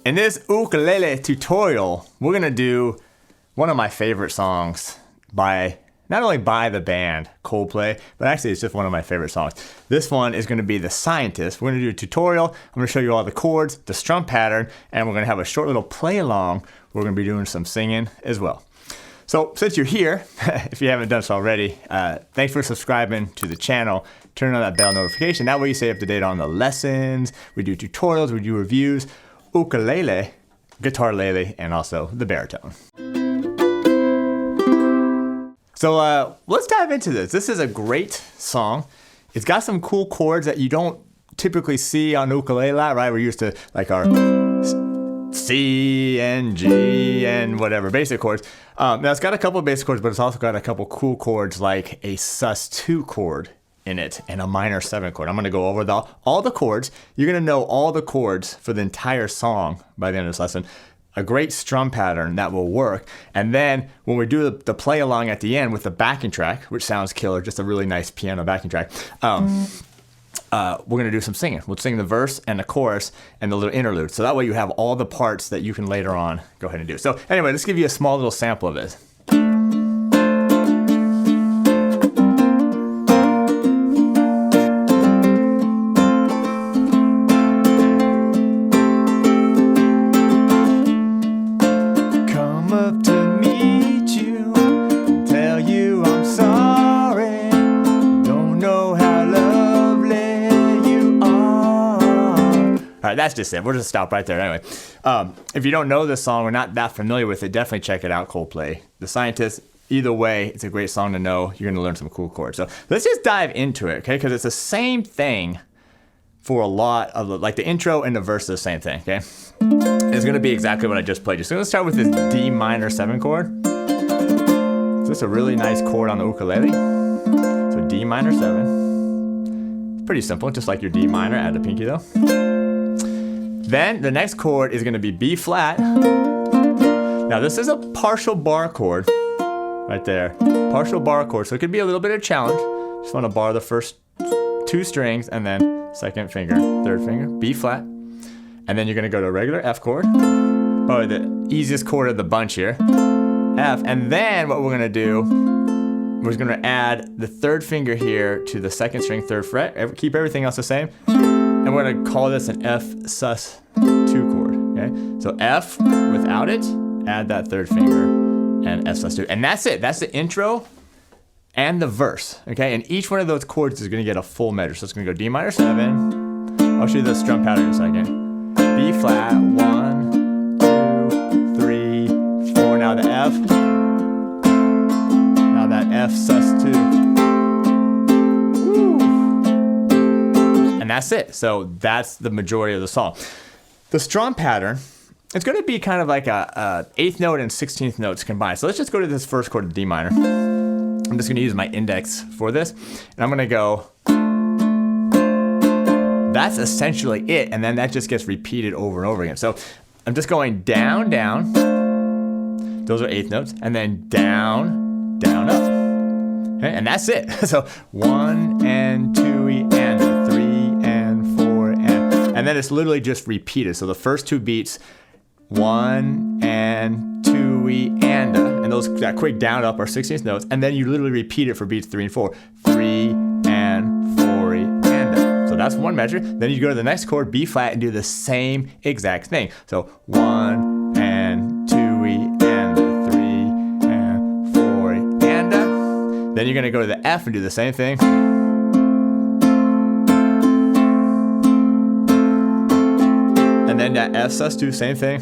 In this ukulele tutorial, we're going to do one of my favorite songs by, not only by the band Coldplay, but actually it's just one of my favorite songs. This one is going to be The Scientist. We're going to do a tutorial. I'm going to show you all the chords, the strum pattern, and we're going to have a short little play along. We're going to be doing some singing as well. So since you're here, if you haven't done so already, thanks for subscribing to the channel. Turn on that bell notification. That way you stay up to date on the lessons. We do tutorials, we do reviews, ukulele, guitarlele, and also the baritone. So let's dive into this. This is a great song. It's got some cool chords that you don't typically see on ukulele, right? We're used to like our C and G and whatever, basic chords. Now it's got a couple of basic chords, but it's also got a couple cool chords like a sus2 chord in it and a minor 7 chord. I'm going to go over all the chords. You're going to know all the chords for the entire song by the end of this lesson. A great strum pattern that will work. And then when we do the play along at the end with the backing track, which sounds killer, just a really nice piano backing track, we're going to do some singing. We'll sing the verse and the chorus and the little interlude. So that way you have all the parts that you can later on go ahead and do. So anyway, let's give you a small little sample of this. All right, that's just it. We'll just stop right there. Anyway, if you don't know this song or not that familiar with it, definitely check it out, Coldplay. The Scientist, either way, it's a great song to know. You're going to learn some cool chords. So let's just dive into it, okay? Because it's the same thing for a lot of like the intro and the verse are the same thing, okay? It's going to be exactly what I just played you. So let's start with this D minor 7 chord. So it's a really nice chord on the ukulele. So D minor 7. It's pretty simple, just like your D minor, add a pinky though. Then the next chord is going to be B flat. Now this is a partial bar chord right there. Partial bar chord, so it could be a little bit of a challenge. Just want to bar the first 2 strings and then second finger, third finger, B flat. And then you're going to go to a regular F chord. Probably the easiest chord of the bunch here. F. And then what we're going to do, we're going to add the third finger here to the second string, 3rd fret. Keep everything else the same. And we're going to call this an F sus2 chord, okay? So F without it, add that 3rd finger, and F sus2. And that's it. That's the intro and the verse, okay? And each one of those chords is going to get a full measure. So it's going to go D minor 7. I'll show you the strum pattern in a second. B flat, 1, 2, 3, 4. Now the F. Now that F sus2. And that's it. So that's the majority of the song. The strum pattern, it's going to be kind of like a 8th note and 16th notes combined. So let's just go to this first chord, D minor. I'm just going to use my index for this. And I'm going to go, that's essentially it. And then that just gets repeated over and over again. So I'm just going down, down. Those are 8th notes. And then down, down, up. Okay? And that's it. So 1 and 2 E and 3 and 4 and then it's literally just repeated. So the first 2 beats, 1 and 2 E and that quick down up are 16th notes, and then you literally repeat it for beats 3 and 4, 3 and 4 E and So that's one measure. Then you go to the next chord, B flat, and do the same exact thing. So 1 and 2 E and 3 and 4 E and then you're going to go to the F and do the same thing. And then that F sus2, same thing.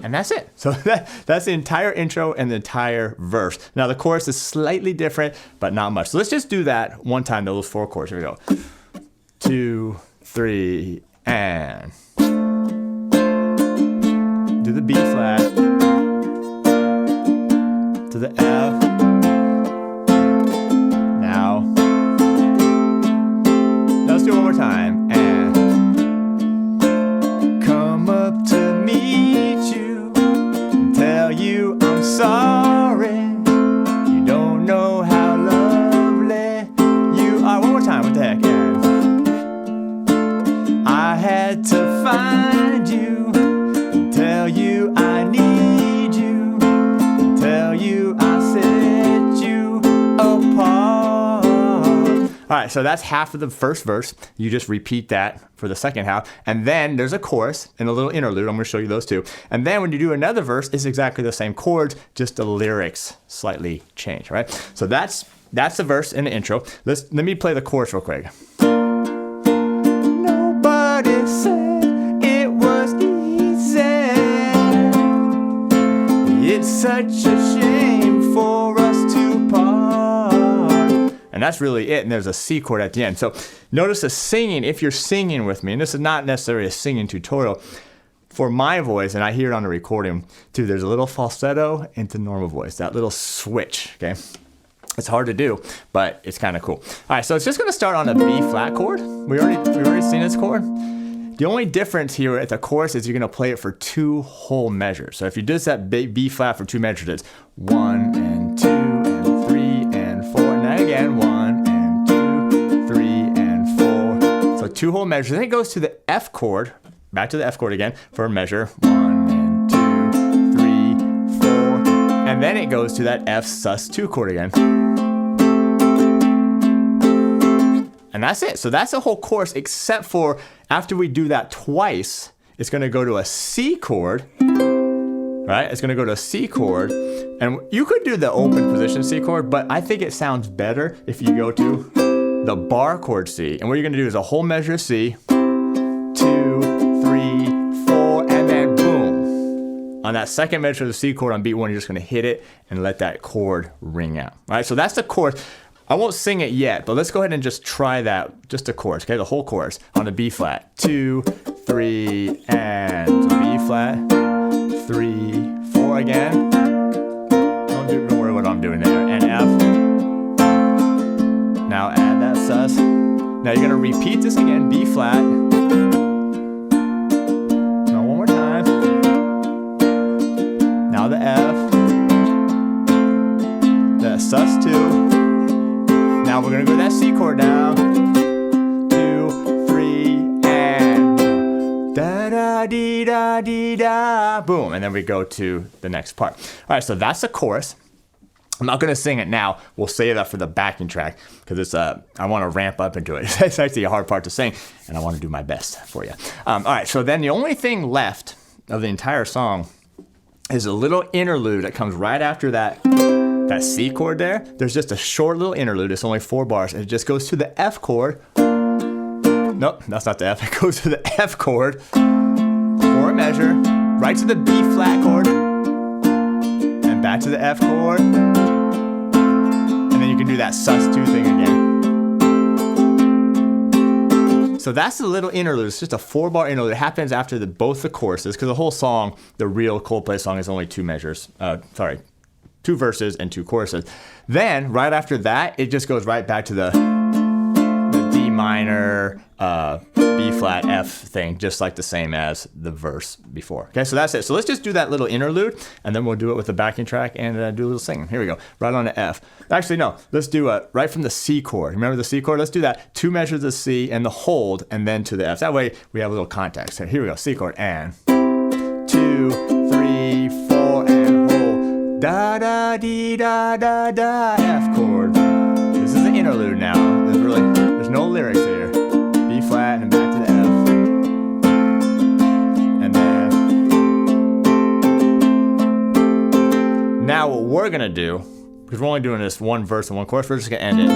And that's it. So that's the entire intro and the entire verse. Now the chorus is slightly different, but not much. So let's just do that one time, those 4 chords. Here we go. 2, 3, and. Do the B flat. To the F. Now. Let's do it one more time. And come up to meet you and tell you I'm sorry. You don't know how lovely you are. One more time. What the heck? And I had to find you, tell you I need you, tell you I set you apart. All right, so that's half of the first verse. You just repeat that for the second half. And then there's a chorus and a little interlude. I'm going to show you those two. And then when you do another verse, it's exactly the same chords, just the lyrics slightly change, right? So that's the verse in the intro. Let me play the chorus real quick. Nobody said it was easy. It's such a shame for us to part. And that's really it. And there's a C chord at the end. So notice the singing, if you're singing with me, and this is not necessarily a singing tutorial, for my voice, and I hear it on the recording too, there's a little falsetto into normal voice, that little switch, okay? It's hard to do, but it's kind of cool. All right, so it's just gonna start on a B flat chord. We've already seen this chord. The only difference here at the chorus is you're gonna play it for 2 whole measures. So if you do that B flat for 2 measures, it's 1 and 2 and 3 and 4, and then again 1 and 2, 3 and 4. So 2 whole measures. Then it goes to the F chord, back to the F chord again for a measure 1 and 2, 3, 4, and then it goes to that F sus2 chord again. And that's it. So that's the whole chorus, except for after we do that twice, it's going to go to a C chord, right? It's going to go to a C chord. And you could do the open position C chord, but I think it sounds better if you go to the bar chord C. And what you're going to do is a whole measure of C, 2, 3, 4, and then boom. On that second measure of the C chord on beat 1, you're just going to hit it and let that chord ring out. All right, so that's the chorus. I won't sing it yet, but let's go ahead and just try that, just the chorus, okay? The whole chorus on the B flat. 2, 3, and B flat. 3, 4 again. Don't worry what I'm doing there. And F. Now add that sus. Now you're gonna repeat this again, B flat. Now one more time. Now the F. The sus2. Now we're gonna go to that C chord now. 2, 3, and da da dee da dee da. Boom, and then we go to the next part. All right, so that's the chorus. I'm not gonna sing it now. We'll save that for the backing track because it's I want to ramp up into it. It's actually a hard part to sing, and I want to do my best for you. All right, so then the only thing left of the entire song is a little interlude that comes right after that C chord there. There's just a short little interlude. It's only 4 bars, and it just goes to the F chord. Nope, that's not the F. It goes to the F chord for a measure, right to the B flat chord, and back to the F chord, and then you can do that sus2 thing again. So that's the little interlude. It's just a 4-bar interlude. It happens after both the choruses, because the whole song, the real Coldplay song, is only 2 measures. 2 verses and 2 choruses. Then, right after that, it just goes right back to the D minor, B flat, F thing, just like the same as the verse before. Okay, so that's it. So let's just do that little interlude, and then we'll do it with the backing track and do a little singing. Here we go, right on the F. Actually, no, let's do it right from the C chord. Remember the C chord? Let's do that. 2 measures of C and the hold, and then to the F. That way, we have a little context. So here we go, C chord, and 2, 3, 4, and hold. Da da dee da da da, F chord. This is the interlude now. There's no lyrics here. B flat and back to the F. And then. Now what we're gonna do, because we're only doing this 1 verse and 1 chorus, we're just gonna end it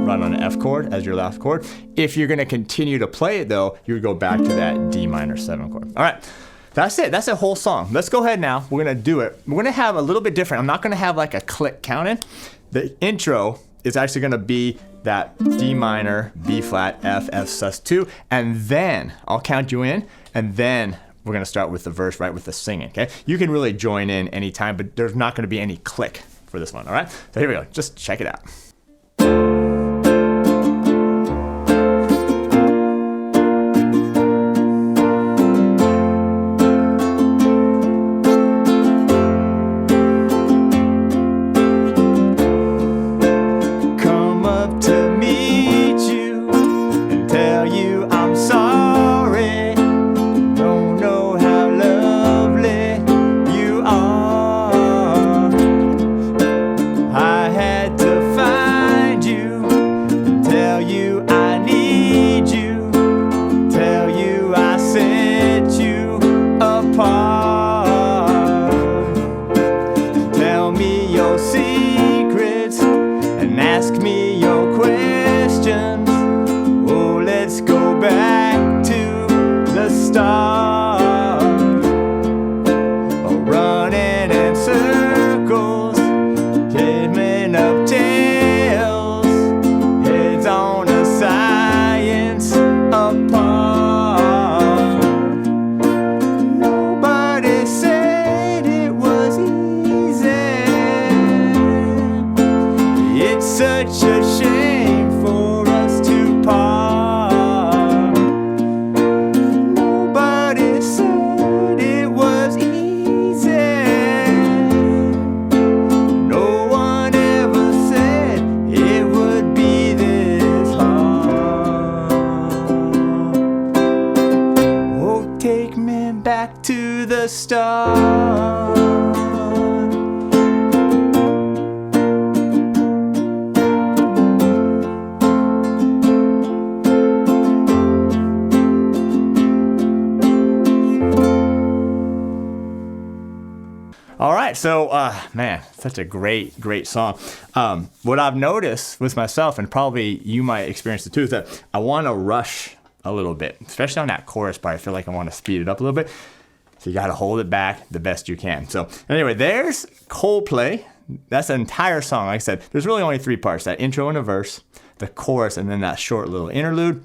right on the F chord as your last chord. If you're gonna continue to play it though, you would go back to that D minor 7 chord. All right. That's it. That's the whole song. Let's go ahead now. We're going to do it. We're going to have a little bit different. I'm not going to have like a click counting. The intro is actually going to be that D minor, B flat, F, F sus2, and then I'll count you in, and then we're going to start with the verse, right, with the singing, okay? You can really join in anytime, but there's not going to be any click for this one, all right? So here we go. Just check it out. To meet you and tell you I'm sorry. back to the start. All right, so man, such a great song. What I've noticed with myself, and probably you might experience it too, is that I want to rush a little bit, especially on that chorus part. I feel like I want to speed it up a little bit. So you got to hold it back the best you can. So anyway, there's Coldplay. That's an entire song. Like I said, there's really only 3 parts: that intro and a verse, the chorus, and then that short little interlude.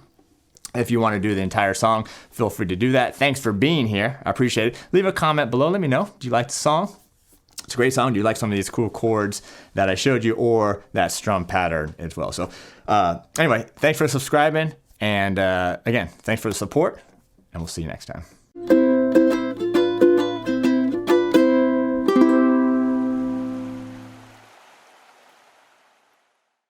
If you want to do the entire song, feel free to do that. Thanks for being here. I appreciate it. Leave a comment below. Let me know. Do you like the song? It's a great song. Do you like some of these cool chords that I showed you, or that strum pattern as well? So anyway, thanks for subscribing. And again, thanks for the support, and we'll see you next time.